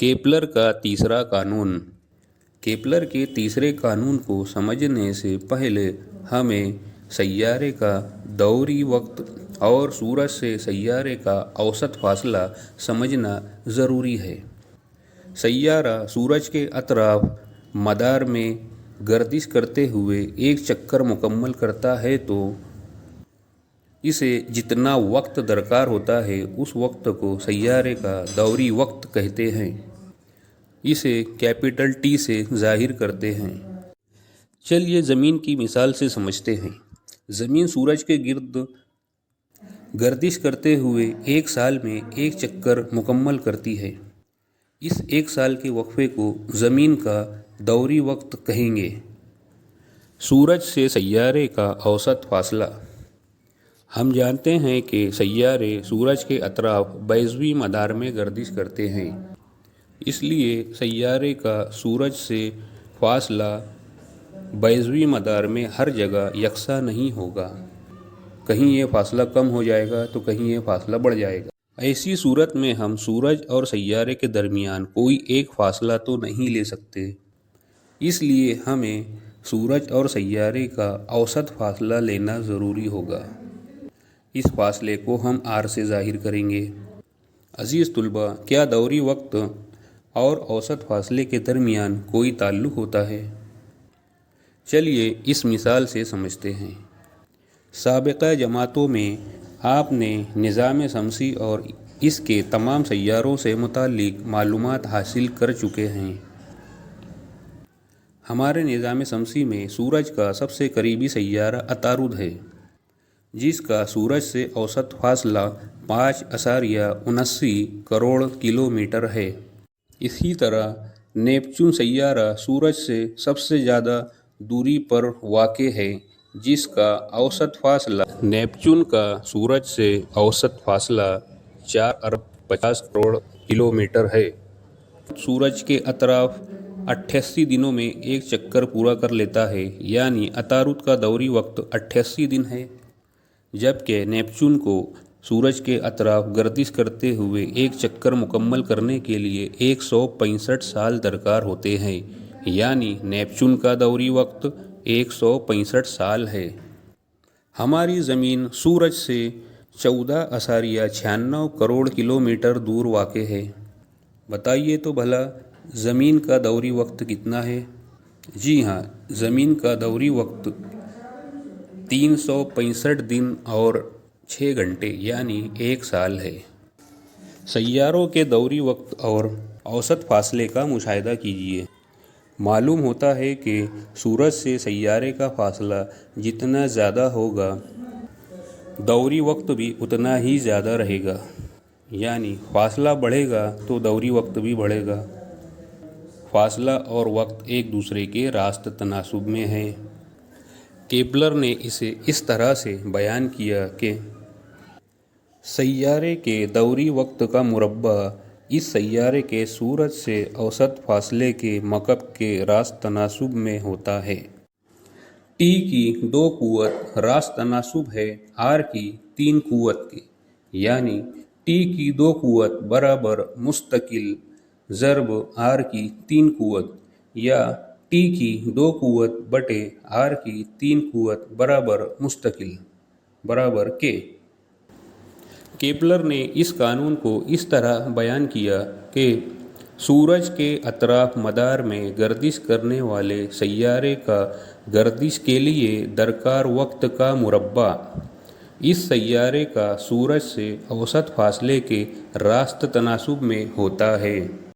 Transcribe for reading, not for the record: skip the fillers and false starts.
Kepler का तीसरा कानून। केपलर के तीसरे कानून को समझने से पहले हमें सैयारे का दौरी वक्त और सूरज से सैयारे का औसत फासला समझना ज़रूरी है। सैयारा सूरज के अतराफ मदार में गर्दिश करते हुए एक चक्कर मुकम्मल करता है तो इसे जितना वक्त दरकार होता है उस वक्त को सैयारे का दौरी वक्त कहते हैं। इसे कैपिटल टी से जाहिर करते हैं। चलिए ज़मीन की मिसाल से समझते हैं। ज़मीन सूरज के गिर्द गर्दिश करते हुए एक साल में एक चक्कर मुकम्मल करती है। इस एक साल के वक्फे को ज़मीन का दौरी वक्त कहेंगे। सूरज से सैयारे का औसत फासला। हम जानते हैं कि सैयारे सूरज के अतराफ बैज़वी मदार में गर्दिश करते हैं, इसलिए सैयारे का सूरज से फासला बैज़वी मदार में हर जगह यकसा नहीं होगा। कहीं ये फासला कम हो जाएगा तो कहीं ये फासला बढ़ जाएगा। ऐसी सूरत में हम सूरज और सैयारे के दरमियान कोई एक फासला तो नहीं ले सकते, इसलिए हमें सूरज और सैयारे का औसत फासला लेना ज़रूरी होगा। इस फासले को हम आर से ज़ाहिर करेंगे। अज़ीज़ तुलबा, क्या दौरी वक्त और औसत फासले के दरमियान कोई ताल्लुक़ होता है? चलिए इस मिसाल से समझते हैं। साबिक़ा जमातों में आपने निज़ाम शमसी और इसके तमाम सैयारों से मुताल्लिक़ मालूमात हासिल कर चुके हैं। हमारे निज़ाम शमसी में सूरज का सबसे करीबी सैयारा अतारुद है, जिसका सूरज से औसत फासला 5.79 करोड़ किलोमीटर है। इसी तरह नेपच्यून सैयारा सूरज से सबसे ज़्यादा दूरी पर वाक़े है, जिसका औसत फासला नेपच्यून का सूरज से औसत फासला 4 अरब 50 करोड़ किलोमीटर है। सूरज के अतराफ 88 दिनों में एक चक्कर पूरा कर लेता है, यानी अतारुद का दौरी वक्त 88 दिन है, जबकि नेपच्यून को सूरज के अतराफ गर्दिश करते हुए एक चक्कर मुकम्मल करने के लिए 165 साल दरकार होते हैं, यानी नेपच्यून का दौरी वक्त 165 साल है। हमारी ज़मीन सूरज से 14.96 करोड़ किलोमीटर दूर वाक़े है। बताइए तो भला ज़मीन का दौरी वक्त कितना है? जी हाँ, ज़मीन का दौरी वक्त 365 दिन और 6 घंटे यानी 1 साल है। सैयारों के दौरी वक्त और औसत फासले का मुशाहिदा कीजिए। मालूम होता है कि सूरज से सैयारे का फासला जितना ज़्यादा होगा, दौरी वक्त भी उतना ही ज़्यादा रहेगा, यानी फासला बढ़ेगा तो दौरी वक्त भी बढ़ेगा। फासला और वक्त एक दूसरे के रास्त तनासुब में है। केपलर ने इसे इस तरह से बयान किया कि सैयारे के दौरी वक्त का मुरब्बा इस सैयारे के सूरज से औसत फासले के मकब के रास्त तनासुब में होता है। टी की 2 कुव्वत रास्त तनासुब है आर की 3 कुव्वत के, यानी टी की 2 कुव्वत बराबर मुस्तकिल ज़र्ब आर की 3 कुव्वत, या टी की 2 कुव्वत बटे आर की 3 कुव्वत बराबर मुस्तकिल बराबर के। केपलर ने इस कानून को इस तरह बयान किया कि सूरज के अतराफ मदार में गर्दिश करने वाले सैयारे का गर्दिश के लिए दरकार वक्त का मुरब्बा इस सैयारे का सूरज से औसत फासले के रास्त तनासुब में होता है।